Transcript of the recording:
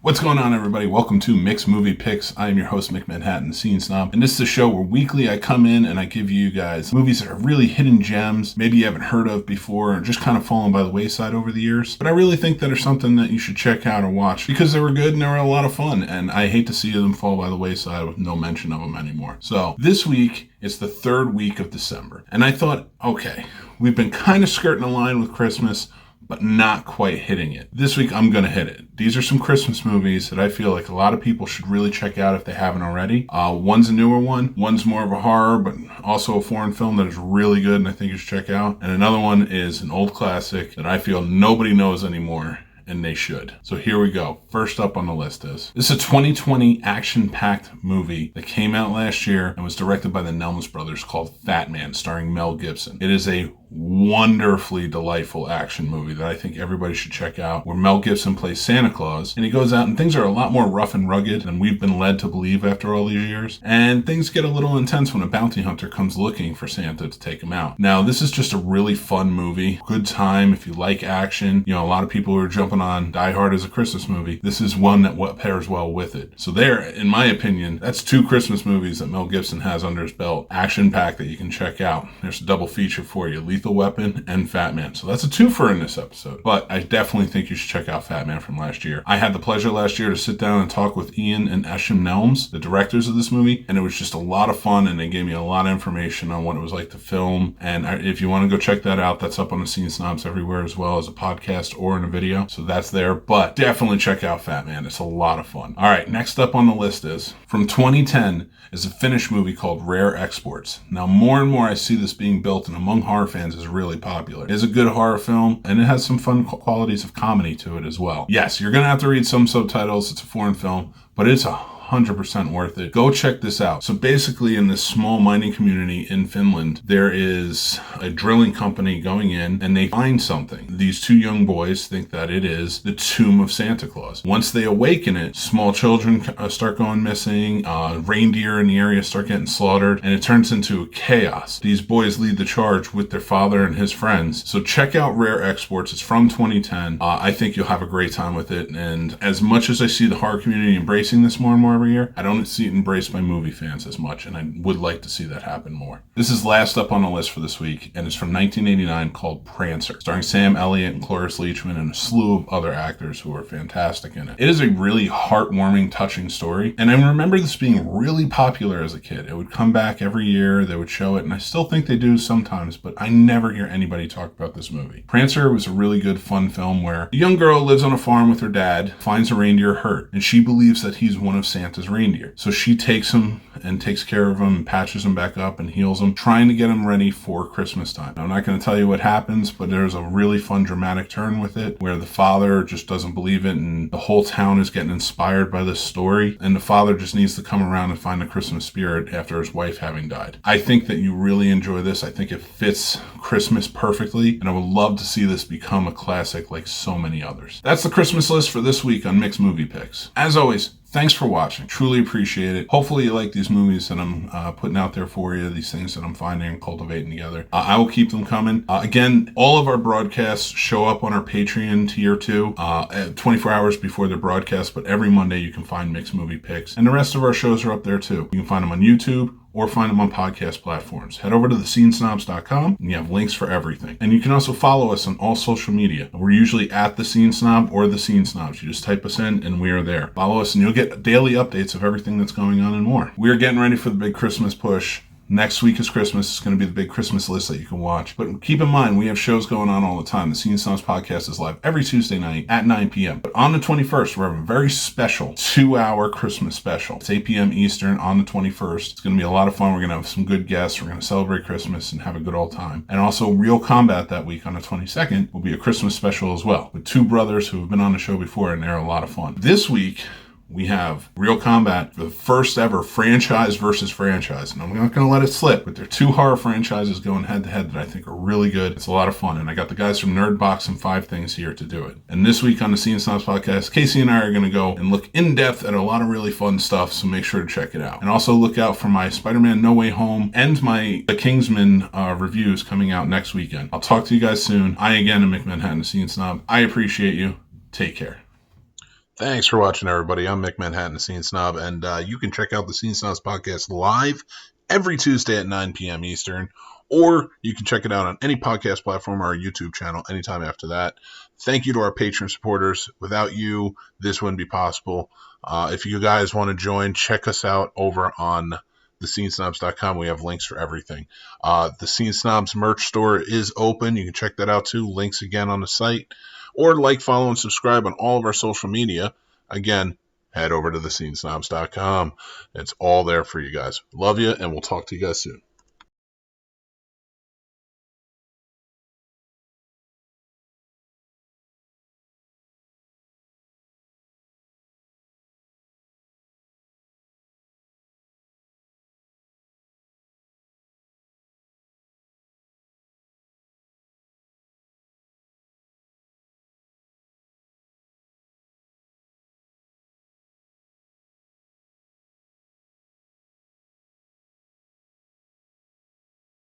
What's going on, everybody? Welcome to Mick's Movie Picks. I am your host, Mick Manhattan, Scene Snob, and this is a show where weekly I come in and I give you guys movies that are really hidden gems, maybe you haven't heard of before, or just kind of fallen by the wayside over the years. But I really think that are something that you should check out or watch because they were good and they were a lot of fun, and I hate to see them fall by the wayside with no mention of them anymore. So this week, it's the third week of December, and I thought, okay, we've been kind of skirting the line with Christmas, but not quite hitting it. This week, I'm going to hit it. These are some Christmas movies that I feel like a lot of people should really check out if they haven't already. One's a newer one. One's more of a horror, but also a foreign film that is really good and I think you should check out. And another one is an old classic that I feel nobody knows anymore, and they should. So here we go. First up on the list is, this is a 2020 action-packed movie that came out last year and was directed by the Nelms brothers called Fat Man, starring Mel Gibson. It is a wonderfully delightful action movie that I think everybody should check out, where Mel Gibson plays Santa Claus, and he goes out and things are a lot more rough and rugged than we've been led to believe after all these years, and things get a little intense when a bounty hunter comes looking for Santa to take him out. Now, this is just a really fun movie, good time if you like action. You know, a lot of people are jumping on Die Hard as a Christmas movie. This is one that pairs well with it. So there, in my opinion, that's two Christmas movies that Mel Gibson has under his belt, action-packed, that you can check out. There's a double feature for you, Lethal Weapon and Fat Man. So that's a twofer in this episode. But I definitely think you should check out Fat Man from last year. I had the pleasure last year to sit down and talk with Ian and Esham Nelms, the directors of this movie, and it was just a lot of fun, and they gave me a lot of information on what it was like to film. And if you want to go check that out, that's up on the Scene Snobs everywhere, as well as a podcast or in a video. So that's there, but definitely check out Fat Man. It's a lot of fun. All right, next up on the list is, from 2010, is a Finnish movie called Rare Exports. Now, more and more I see this being built, and among horror fans is really popular. It is a good horror film, and it has some fun qualities of comedy to it as well. Yes, you're gonna have to read some subtitles. It's a foreign film, but it's 100% worth it. Go check this out. So basically, in this small mining community in Finland, there is a drilling company going in and they find something. These two young boys think that it is the tomb of Santa Claus. Once they awaken it, small children start going missing, reindeer in the area start getting slaughtered, and it turns into chaos. These boys lead the charge with their father and his friends. So check out Rare Exports. It's from 2010. I think you'll have a great time with it, and as much as I see the horror community embracing this more and more every year, I don't see it embraced by movie fans as much, and I would like to see that happen more. This is last up on the list for this week, and it's from 1989, called Prancer, starring Sam Elliott and Cloris Leachman and a slew of other actors who are fantastic in it. It is a really heartwarming, touching story, and I remember this being really popular as a kid. It would come back every year, they would show it, and I still think they do sometimes, but I never hear anybody talk about this movie. Prancer was a really good, fun film where a young girl lives on a farm with her dad, finds a reindeer hurt, and she believes that he's one of Santa's reindeer. So she takes him and takes care of him and patches him back up and heals him, trying to get him ready for Christmas time. Now, I'm not going to tell you what happens, but there's a really fun dramatic turn with it where the father just doesn't believe it and the whole town is getting inspired by this story, and the father just needs to come around and find the Christmas spirit after his wife having died. I think that you really enjoy this. I think it fits Christmas perfectly, and I would love to see this become a classic like so many others. That's the Christmas list for this week on Mick's Movie Picks. As always, thanks for watching. Truly appreciate it. Hopefully you like these movies that I'm putting out there for you, these things that I'm finding and cultivating together. I will keep them coming. Again, all of our broadcasts show up on our Patreon tier 2 24 hours before they're broadcast, but every Monday you can find Mick's Movie Picks. And the rest of our shows are up there too. You can find them on YouTube or find them on podcast platforms. Head over to thescenesnobs.com and you have links for everything. And you can also follow us on all social media. We're usually at The Scene Snob or The Scene Snobs. You just type us in and we are there. Follow us and you'll get daily updates of everything that's going on and more. We are getting ready for the big Christmas push. Next week is Christmas. It's going to be the big Christmas list that you can watch. But keep in mind, we have shows going on all the time. The Scene Snobs podcast is live every Tuesday night at 9 p.m. But on the 21st, we're having a very special 2-hour Christmas special. It's 8 p.m. Eastern on the 21st. It's going to be a lot of fun. We're going to have some good guests. We're going to celebrate Christmas and have a good old time. And also, Real Combat that week on the 22nd will be a Christmas special as well, with two brothers who have been on the show before, and they're a lot of fun. This week, we have Real Combat, the first ever franchise versus franchise. And I'm not going to let it slip, but there are two horror franchises going head to head that I think are really good. It's a lot of fun. And I got the guys from Nerdbox and 5 Things here to do it. And this week on the Scene Snobs podcast, Casey and I are going to go and look in depth at a lot of really fun stuff. So make sure to check it out. And also look out for my Spider-Man No Way Home and my The Kingsman reviews coming out next weekend. I'll talk to you guys soon. I again am Mick Manhattan, the Scene Snob. I appreciate you. Take care. Thanks for watching, everybody. I'm Mick Manhattan, the Scene Snob, and you can check out the Scene Snobs podcast live every Tuesday at 9 p.m. Eastern, or you can check it out on any podcast platform or our YouTube channel anytime after that. Thank you to our Patreon supporters. Without you, this wouldn't be possible. If you guys want to join, check us out over on thescenesnobs.com. We have links for everything. The Scene Snobs merch store is open. You can check that out too. Links again on the site. Or like, follow, and subscribe on all of our social media. Again, head over to thescenesnobs.com. It's all there for you guys. Love you, and we'll talk to you guys soon.